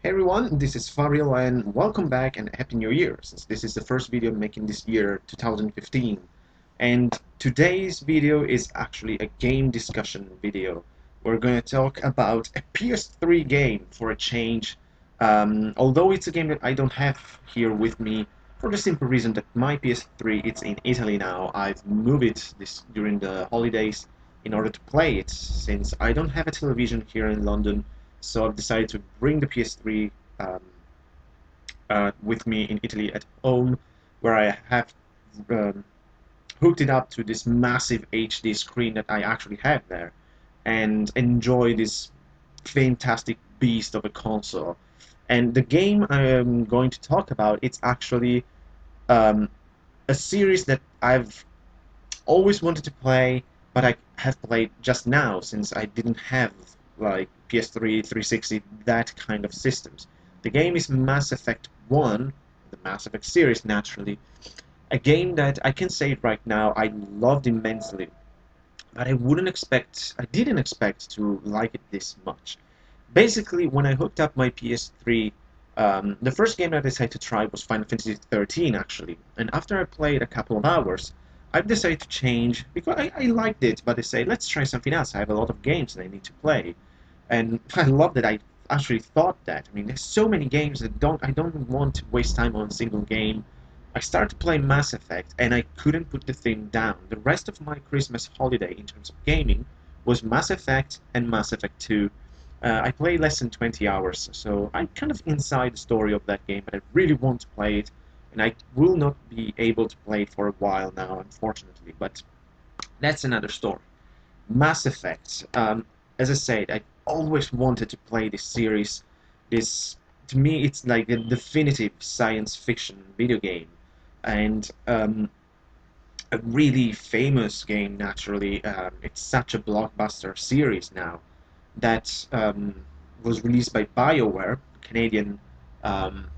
Hey everyone, this is Fabio and welcome back and Happy New Year, since this is the first video I'm making this year, 2015. And today's video is actually a game discussion video. We're going to talk about a PS3 game for a change, although it's a game that I don't have here with me for the simple reason that my PS3 it's in Italy now. I've moved it during the holidays in order to play it, since I don't have a television here in London. So I've decided to bring the PS3 with me in Italy at home, where I have um, hooked it up to this massive HD screen that I actually have there, and enjoy this fantastic beast of a console. And the game I'm going to talk about, it's actually um, a series that I've always wanted to play, but I have played just now since I didn't have like PS3, 360, that kind of systems. The game is Mass Effect 1, the Mass Effect series naturally, a game that I can say it right now I loved immensely, but I didn't expect to like it this much. Basically, when I hooked up my PS3, the first game I decided to try was Final Fantasy 13 actually, and after I played a couple of hours, I decided to change because I liked it, but I say let's try something else. I have a lot of games that I need to play, and I love that I actually thought that. I mean, there's so many games that I don't want to waste time on a single game. I started to play Mass Effect, and I couldn't put the thing down. The rest of my Christmas holiday in terms of gaming was Mass Effect and Mass Effect 2. I played less than 20 hours, so I'm kind of inside the story of that game, but I really want to play it, and I will not be able to play it for a while now, unfortunately, but that's another story. Mass Effect. As I said, I always wanted to play this series. This, to me, it's like the definitive science fiction video game, and a really famous game. Naturally, it's such a blockbuster series now that was released by BioWare, Canadian um,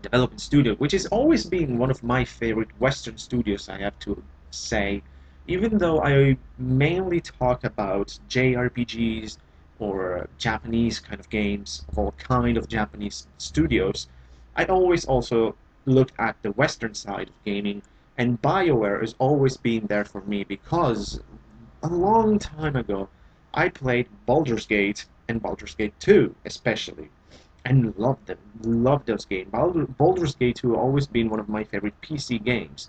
development studio, which has always been one of my favorite Western studios, I have to say. Even though I mainly talk about JRPGs or Japanese kind of games of all kind of Japanese studios, I always also looked at the Western side of gaming, and BioWare has always been there for me because a long time ago I played Baldur's Gate and Baldur's Gate 2 especially, and loved them. Loved those games. Baldur's Gate 2 always been one of my favorite PC games.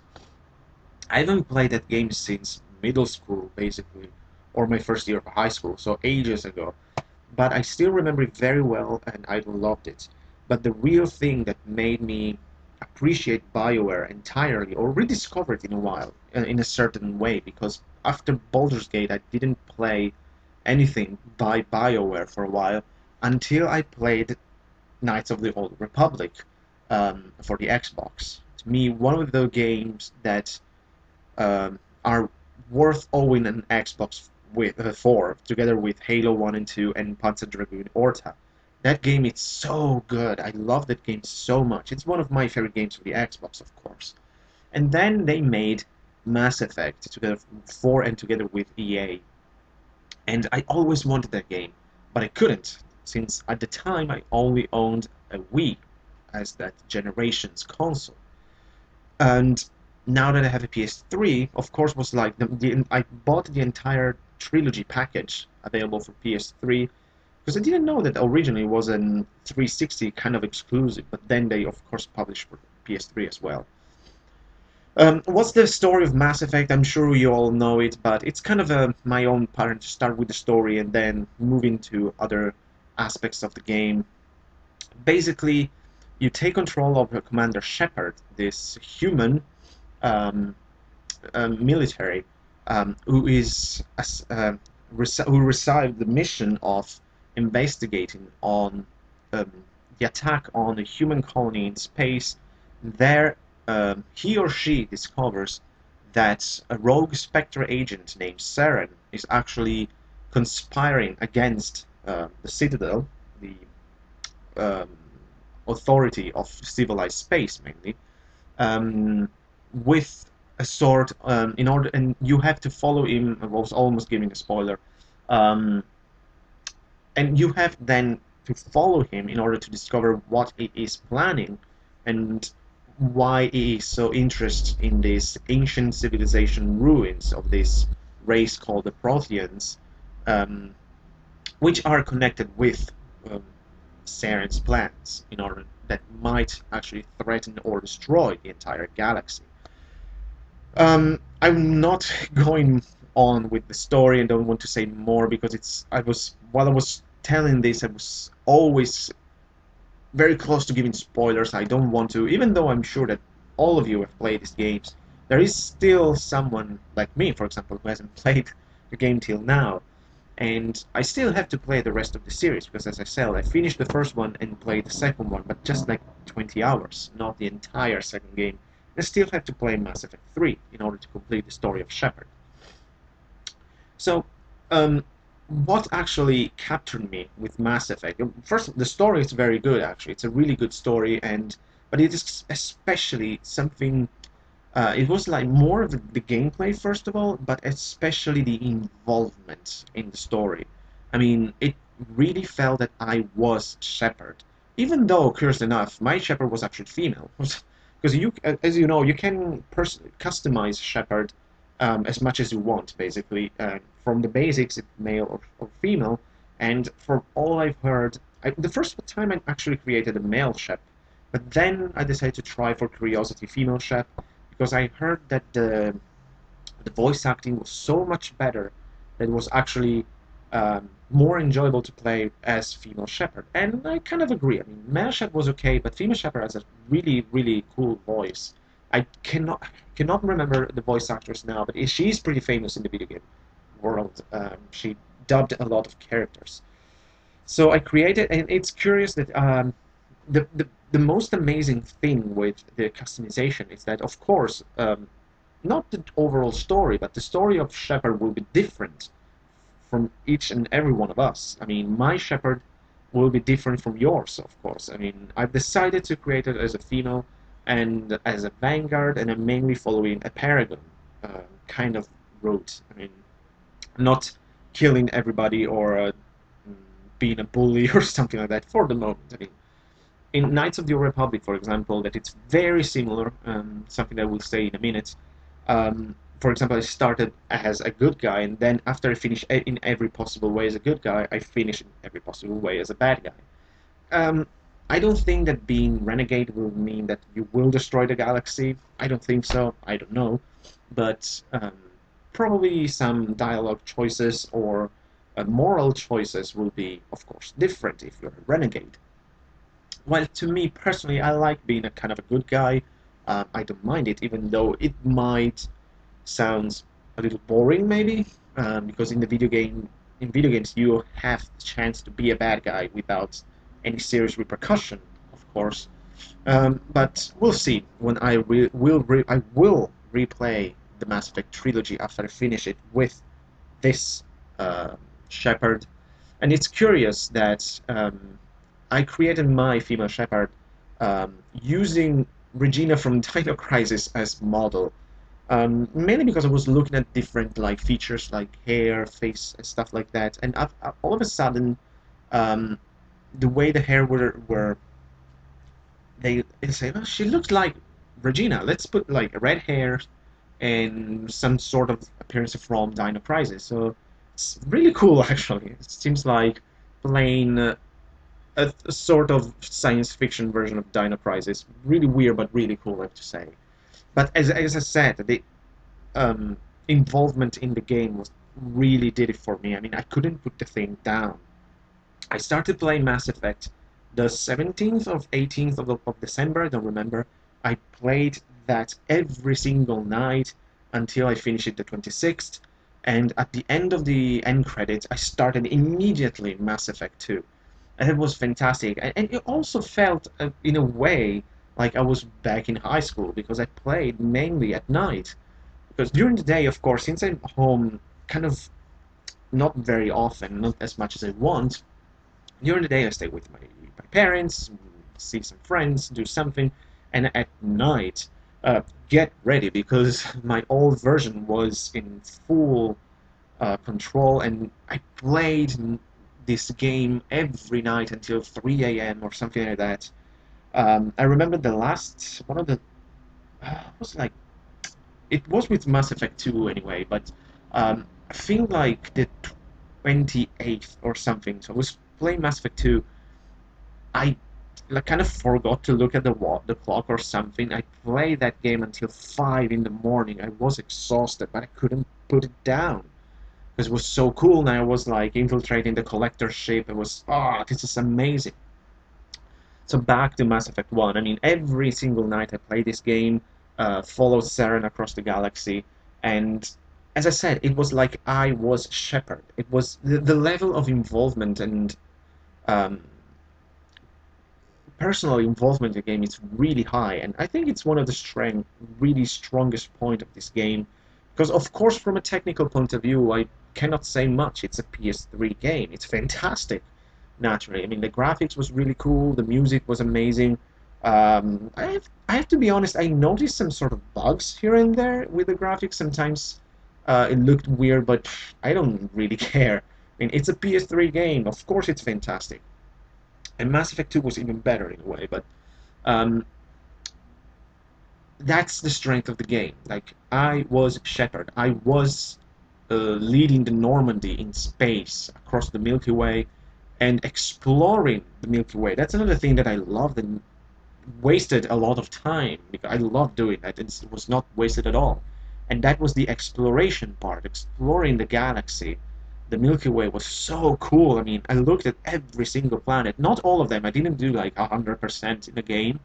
I haven't played that game since middle school, basically, or my first year of high school, so ages ago. But I still remember it very well, and I loved it. But the real thing that made me appreciate BioWare entirely, or rediscover it in a while, in a certain way, because after Baldur's Gate, I didn't play anything by BioWare for a while until I played Knights of the Old Republic for the Xbox. To me, one of the games that are worth owning an Xbox for, together with Halo 1 and 2 and Panzer Dragoon Orta. That game is so good. I love that game so much. It's one of my favorite games for the Xbox, of course. And then they made Mass Effect together for and together with EA. And I always wanted that game, but I couldn't, since at the time I only owned a Wii as that generation's console. And now that I have a PS3, of course, was like I bought the entire trilogy package available for PS3 because I didn't know that originally it was a 360 kind of exclusive, but then they of course published for PS3 as well. What's the story of Mass Effect? I'm sure you all know it, but it's kind of my own pattern to start with the story and then move into other aspects of the game. Basically, you take control of Commander Shepard, this human um, military who is who received the mission of investigating on um, the attack on a human colony in space. There, he or she discovers that a rogue Spectre agent named Saren is actually conspiring against the Citadel, the um, authority of civilized space mainly, um, with a sword in order, and you have to follow him. I was almost giving a spoiler, um, and you have then to follow him in order to discover what he is planning and why he is so interested in these ancient civilization ruins of this race called the Protheans, um, which are connected with um, Saren's plans in order that might actually threaten or destroy the entire galaxy. I'm not going on with the story and don't want to say more because while I was telling this, I was always very close to giving spoilers. I don't want to, even though I'm sure that all of you have played these games. There is still someone like me, for example, who hasn't played the game till now, and I still have to play the rest of the series because, as I said, I finished the first one and played the second one, but just like 20 hours, not the entire second game. I still have to play Mass Effect 3 in order to complete the story of Shepard. So, um, what actually captured me with Mass Effect? First, the story is very good. Actually, it's a really good story, but it is especially something. It was like more of the gameplay first of all, but especially the involvement in the story. I mean, it really felt that I was Shepard, even though, curious enough, my Shepard was actually female. Because as you know, you can customize Shepard as much as you want, basically. From the basics, it's male or female. And from all I've heard, the first time I actually created a male Shep, but then I decided to try for curiosity female Shep because I heard that the voice acting was so much better that it was actually more enjoyable to play as female Shepard. And I kind of agree. I mean, male Shepard was okay, but female Shepard has a really, really cool voice. I cannot remember the voice actress now, but she's pretty famous in the video game world. She dubbed a lot of characters. So I created, and it's curious that the most amazing thing with the customization is that, of course, not the overall story, but the story of Shepard will be different from each and every one of us. I mean, my Shepard will be different from yours, of course. I mean, I've decided to create it as a female and as a vanguard, and I'm mainly following a paragon kind of route. I mean, not killing everybody or being a bully or something like that for the moment. I mean, in Knights of the Old Republic, for example, that it's very similar, something that I will say in a minute. For example, I started as a good guy, and then after I finish in every possible way as a good guy, I finish in every possible way as a bad guy. I don't think that being renegade will mean that you will destroy the galaxy. I don't think so. I don't know. But probably some dialogue choices or moral choices will be, of course, different if you're a renegade. Well, to me personally, I like being a kind of a good guy. I don't mind it, even though it might sound a little boring, maybe, because in video games, you have the chance to be a bad guy without any serious repercussion, of course. But we'll see when I will replay the Mass Effect trilogy after I finish it with this Shepard, and it's curious that I created my female Shepard using Regina from Dino Crisis as model, mainly because I was looking at different like features like hair, face, and stuff like that, and all of a sudden, um, the way the hair were they say, oh, she looks like Regina. Let's put like red hair and some sort of appearance from Dino Crisis. So it's really cool, actually. It seems like playing a sort of science fiction version of Dino Crisis. Really weird, but really cool, I have to say. But as I said, the involvement in the game was really did it for me. I mean, I couldn't put the thing down. I started playing Mass Effect the 17th or 18th of December, I don't remember. I played that every single night until I finished it the 26th. And at the end of the end credits, I started immediately Mass Effect 2. And it was fantastic. And it also felt, in a way, like I was back in high school because I played mainly at night. Because during the day, of course, since I'm home kind of not very often, not as much as I want, during the day I stay with my parents, see some friends, do something, and at night get ready because my old version was in full control, and I played this game every night until 3 a.m. or something like that. I remember the last one of the was like it was with Mass Effect 2 anyway, but I feel like the 28th or something. So I was playing Mass Effect 2. I like kind of forgot to look at the clock or something. I played that game until 5 in the morning. I was exhausted, but I couldn't put it down because it was so cool. And I was like infiltrating the collector ship. It was this is amazing. So back to Mass Effect 1. I mean, every single night I play this game, follow Saren across the galaxy, and as I said, it was like I was Shepard. It was the level of involvement and um, personal involvement in the game is really high, and I think it's one of the really strongest point of this game. Because of course, from a technical point of view, I cannot say much. It's a PS3 game. It's fantastic, naturally. I mean, the graphics was really cool. The music was amazing. I have to be honest. I noticed some sort of bugs here and there with the graphics. Sometimes it looked weird, but I don't really care. I mean, it's a PS3 game. Of course, it's fantastic. And Mass Effect 2 was even better in a way, but um, that's the strength of the game. Like, I was Shepard. I was leading the Normandy in space across the Milky Way and exploring the Milky Way. That's another thing that I loved and wasted a lot of time because I love doing that. It was not wasted at all. And that was the exploration part, exploring the galaxy. The Milky Way was so cool. I mean, I looked at every single planet. Not all of them. I didn't do like 100% in the game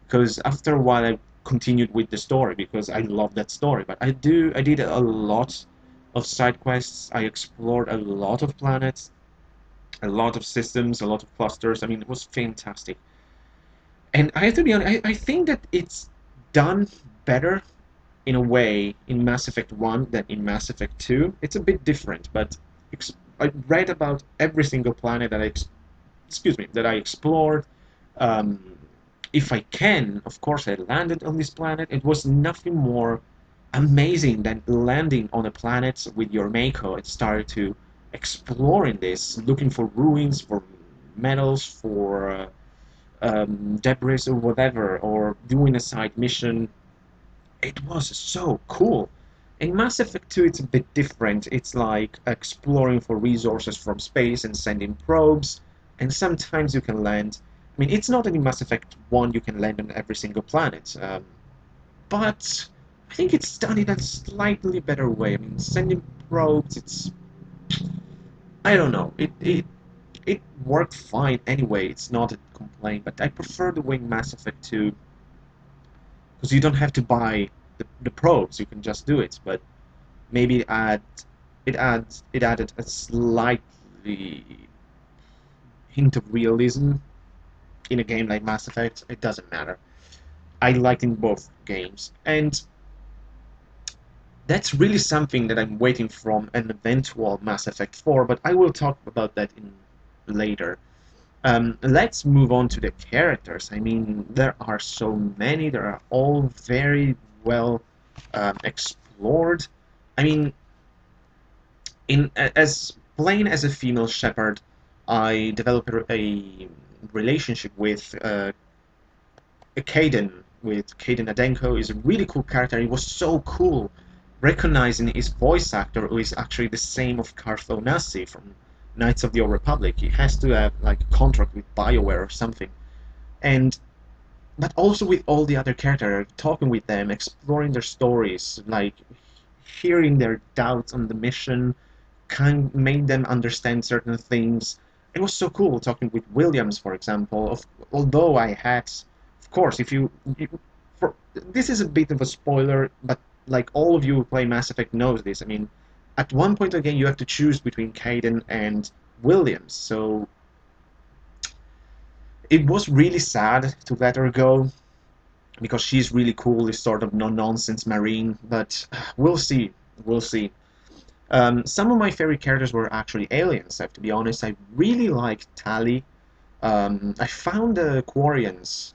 because after a while I continued with the story because I love that story. But I did a lot of side quests. I explored a lot of planets, a lot of systems, a lot of clusters. I mean, it was fantastic. And I have to be honest, I think that it's done better in a way in Mass Effect 1 than in Mass Effect 2. It's a bit different, but I read about every single planet that that I explored. Um, if I can, of course, I landed on this planet. It was nothing more amazing than landing on a planet with your Mako and started to exploring this, looking for ruins, for metals, for debris or whatever, or doing a side mission. It was so cool. In Mass Effect 2, it's a bit different. It's like exploring for resources from space and sending probes, and sometimes you can land. I mean, it's not in Mass Effect 1 you can land on every single planet, but I think it's done in a slightly better way. I mean, sending probes, I don't know. It worked fine anyway. It's not a complaint, but I prefer the way Mass Effect 2 because you don't have to buy the probes. You can just do it. But maybe it added a slightly hint of realism in a game like Mass Effect. It doesn't matter. I liked in both games, and that's really something that I'm waiting from an eventual Mass Effect 4. But I will talk about that in later. Let's move on to the characters. I mean, there are so many. They are all very well explored. I mean, as plain as a female shepherd, I developed a relationship with Caden. With Caden Adenko is a really cool character. It was so cool recognizing his voice actor, who is actually the same of Cartho Nassi from Knights of the Old Republic. He has to have like a contract with BioWare or something. And but also with all the other characters, talking with them, exploring their stories, like hearing their doubts on the mission, kind made them understand certain things. It was so cool talking with Williams, for example. Although I had, of course, if you for this is a bit of a spoiler, but like all of you who play Mass Effect knows this. I mean, at one point again, you have to choose between Caden and Williams. So it was really sad to let her go because she's really cool, this sort of no-nonsense marine. But we'll see. We'll see. Some of my favorite characters were actually aliens. I have to be honest. I really liked Tali. I found the Quarians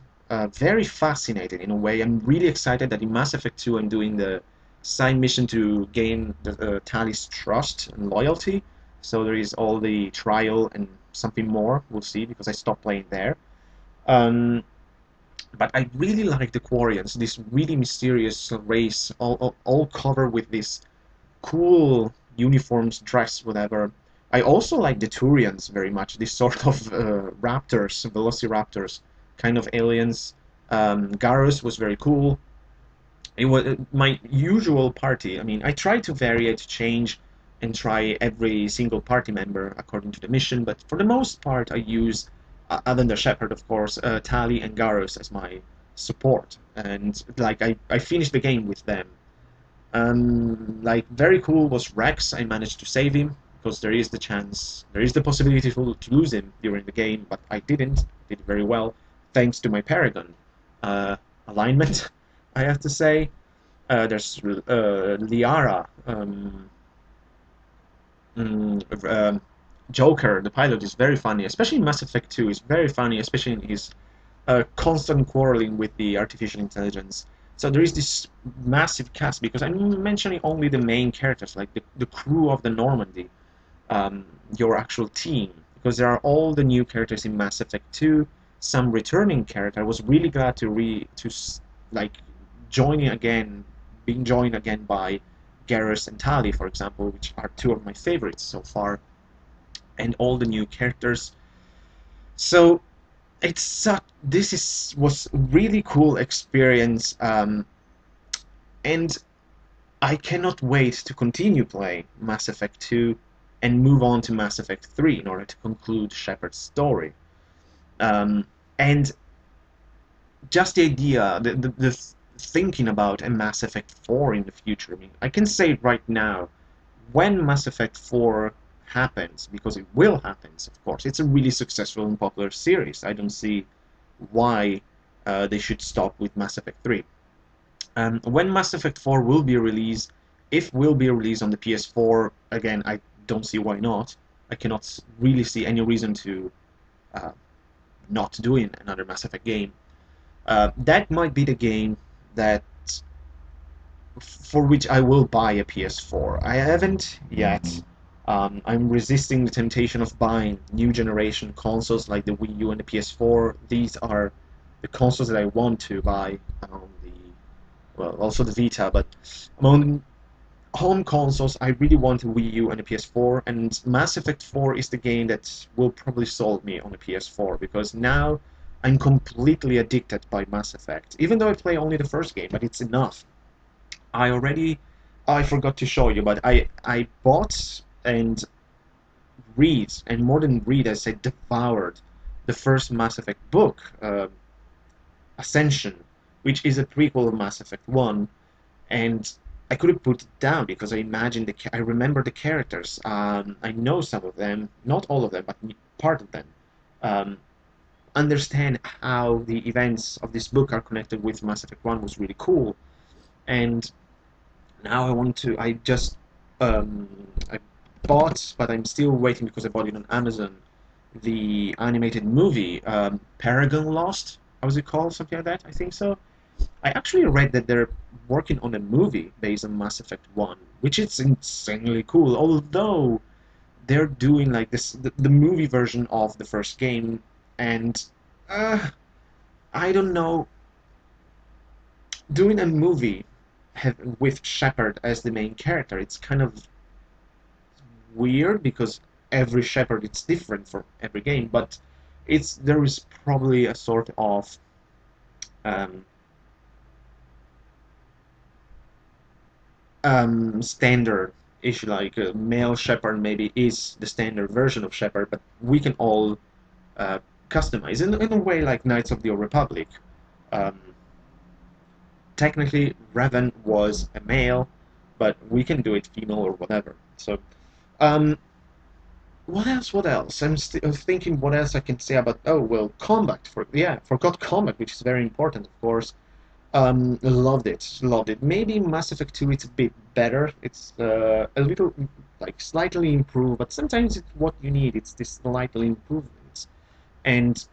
very fascinating in a way. I'm really excited that in Mass Effect 2 I'm doing the side mission to gain Tali's trust and loyalty. So there is all the trial and something more. We'll see because I stopped playing there. Um, but I really like the Quarians, this really mysterious race, all covered with this cool uniforms, dress, whatever. I also like the Turians very much, this sort of raptors, velociraptors, kind of aliens. Garrus was very cool. It was my usual party. I mean, I try to vary it, change, and try every single party member according to the mission, but for the most part, I use, other than the Shepherd, of course, Tali and Garrus as my support. And like, I finished the game with them. Like, very cool was Rex. I managed to save him because there is the chance, there is the possibility to lose him during the game, but I didn't. Did very well thanks to my Paragon alignment, I have to say. There's Liara, Joker, the pilot, is very funny, especially in Mass Effect 2. He's very funny, especially in his constant quarreling with the artificial intelligence. So there is this massive cast because I'm mentioning only the main characters, like the crew of the Normandy, your actual team, because there are all the new characters in Mass Effect 2, some returning character. I was really glad to like joining again, being joined again by Garrus and Tali, for example, which are two of my favorites so far, and all the new characters. So was really cool experience, and I cannot wait to continue playing Mass Effect 2 and move on to Mass Effect 3 in order to conclude Shepard's story. And just the idea, the thinking about a Mass Effect 4 in the future. I mean, I can say it right now, when Mass Effect 4 happens, because it will happen, of course, it's a really successful and popular series. I don't see why they should stop with Mass Effect 3. When Mass Effect 4 will be released, if will be released on the PS4, again, I don't see why not. I cannot really see any reason to not doing another Mass Effect game. That might be the game that for which I will buy a PS4. I haven't yet. I'm resisting the temptation of buying new generation consoles like the Wii U and the PS4. These are the consoles that I want to buy on the, well, also the Vita, but among home consoles, I really want a Wii U and a PS4, and Mass Effect 4 is the game that will probably solve me on a PS4, because now I'm completely addicted by Mass Effect. Even though I play only the first game, but it's enough. I forgot to show you, but I bought and read, and more than read, I said devoured the first Mass Effect book, Ascension, which is a prequel of Mass Effect 1, and I couldn't put it down because I remember the characters. I know some of them, not all of them, but part of them. Um, Understand how the events of this book are connected with Mass Effect 1 was really cool. And now I just, I bought, but I'm still waiting because I bought it on Amazon, the animated movie, Paragon Lost, how was it called? Something like that, I think so. I actually read that they're working on a movie based on Mass Effect 1, which is insanely cool, although they're doing like the movie version of the first game, and I don't know, doing a movie with Shepard as the main character, it's kind of weird because every Shepard it's different for every game, but there is probably a sort of um, standard issue, like male Shepard maybe is the standard version of Shepard, but we can all uh, customize in a way like Knights of the Old Republic. Um, Technically, Revan was a male, but we can do it female or whatever. So, um, what else? What else? I'm still thinking what else I can say about. Oh well, combat. Forgot combat, which is very important, of course. Loved it, loved it. Maybe Mass Effect 2 it's a bit better. It's a little, like, slightly improved, but sometimes it's what you need. It's this slightly improvements, and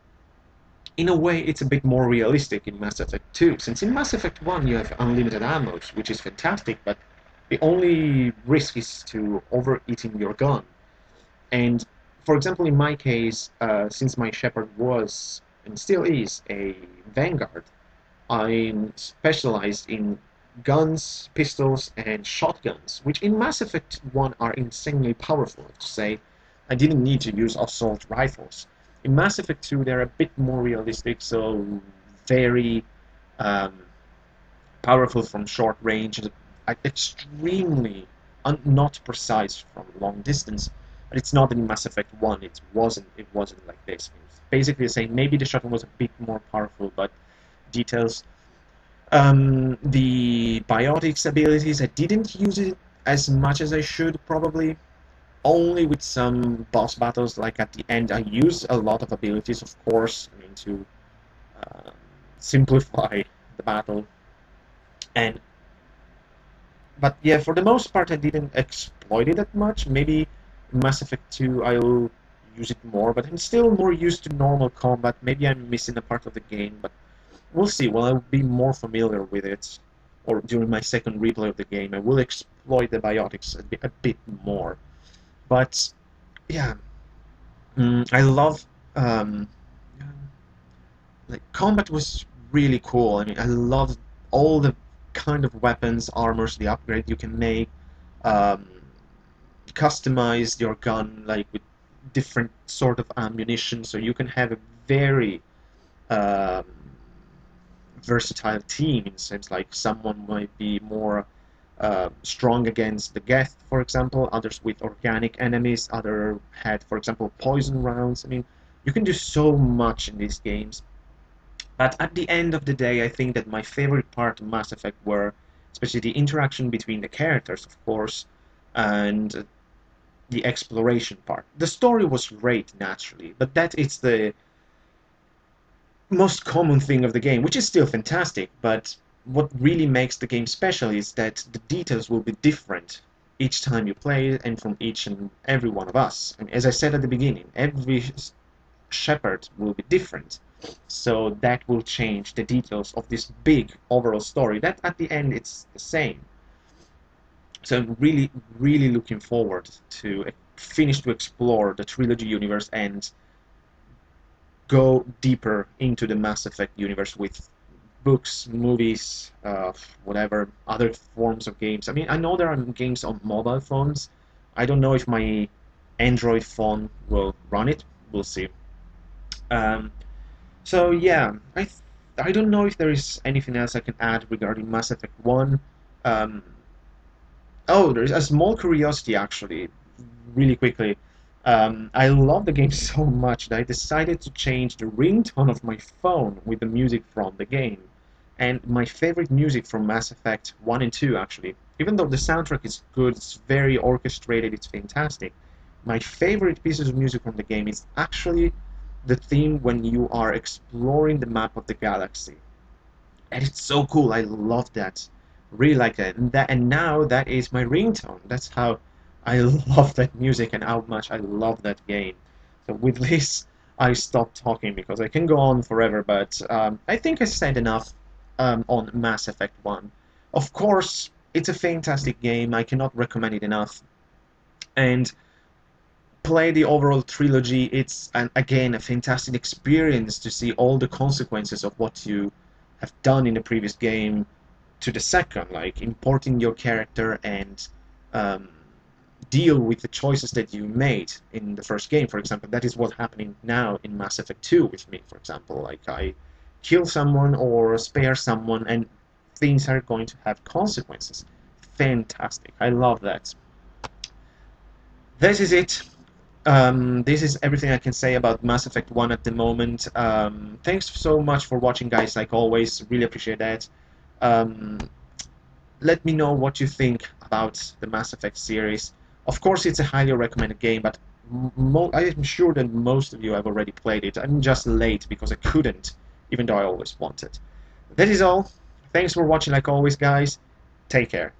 in a way, it's a bit more realistic in Mass Effect 2. Since in Mass Effect 1 you have unlimited ammo, which is fantastic, but the only risk is to overeating your gun. And for example, in my case, since my Shepard was and still is a Vanguard, I'm specialized in guns, pistols, and shotguns, which in Mass Effect 1 are insanely powerful. To say, I didn't need to use assault rifles. In Mass Effect 2, they're a bit more realistic, so very um, powerful from short range, extremely not precise from long distance. But it's not in Mass Effect 1. It wasn't like this. It's basically the same. Maybe the shotgun was a bit more powerful, but details. The biotics abilities, I didn't use it as much as I should probably. Only with some boss battles, like at the end, I use a lot of abilities, of course, I mean, to uh, simplify the battle. And but yeah, for the most part, I didn't exploit it that much. Maybe Mass Effect 2, I'll use it more, but I'm still more used to normal combat. Maybe I'm missing a part of the game, but we'll see. Well, I'll be more familiar with it, or during my second replay of the game, I will exploit the biotics a bit more. But yeah, I love like combat was really cool. I mean, I loved all the kind of weapons, armors, the upgrade you can make, um, customize your gun like with different sort of ammunition, so you can have a very um, versatile team in a sense. Like someone might be more strong against the Geth, for example. Others with organic enemies. Other had, for example, poison rounds. I mean, you can do so much in these games. But at the end of the day, I think that my favorite part of Mass Effect were especially the interaction between the characters, of course, and the exploration part. The story was great, naturally, but that is the most common thing of the game, which is still fantastic. But what really makes the game special is that the details will be different each time you play it, and from each and every one of us. And as I said at the beginning, every Shepard will be different. So that will change the details of this big overall story. That at the end it's the same. So I'm really, really looking forward to finish to explore the trilogy universe and go deeper into the Mass Effect universe with books, movies, whatever other forms of games. I mean, I know there are games on mobile phones. I don't know if my Android phone will run it. We'll see. Um, so yeah, I don't know if there is anything else I can add regarding Mass Effect 1. Um, oh, there is a small curiosity actually, really quickly. I love the game so much that I decided to change the ringtone of my phone with the music from the game. And my favorite music from Mass Effect 1 and 2, actually, even though the soundtrack is good, it's very orchestrated, it's fantastic, my favorite pieces of music from the game is actually the theme when you are exploring the map of the galaxy. And it's so cool. I love that. Really like that. And now that is my ringtone. That's how I love that music and how much I love that game. So with this, I stop talking because I can go on forever, but I think I said enough on Mass Effect 1. Of course, it's a fantastic game. I cannot recommend it enough. And play the overall trilogy. It's again a fantastic experience to see all the consequences of what you have done in the previous game to the second, like importing your character and um, deal with the choices that you made in the first game, for example. That is what's happening now in Mass Effect 2 with me, for example. Like I kill someone or spare someone, and things are going to have consequences. Fantastic. I love that. This is it. This is everything I can say about Mass Effect 1 at the moment. Thanks so much for watching, guys, like always. Really appreciate that. Um, Let me know what you think about the Mass Effect series. Of course, it's a highly recommended game, but I'm sure that most of you have already played it. I'm just late because I couldn't, even though I always wanted. That is all. Thanks for watching, like always, guys. Take care.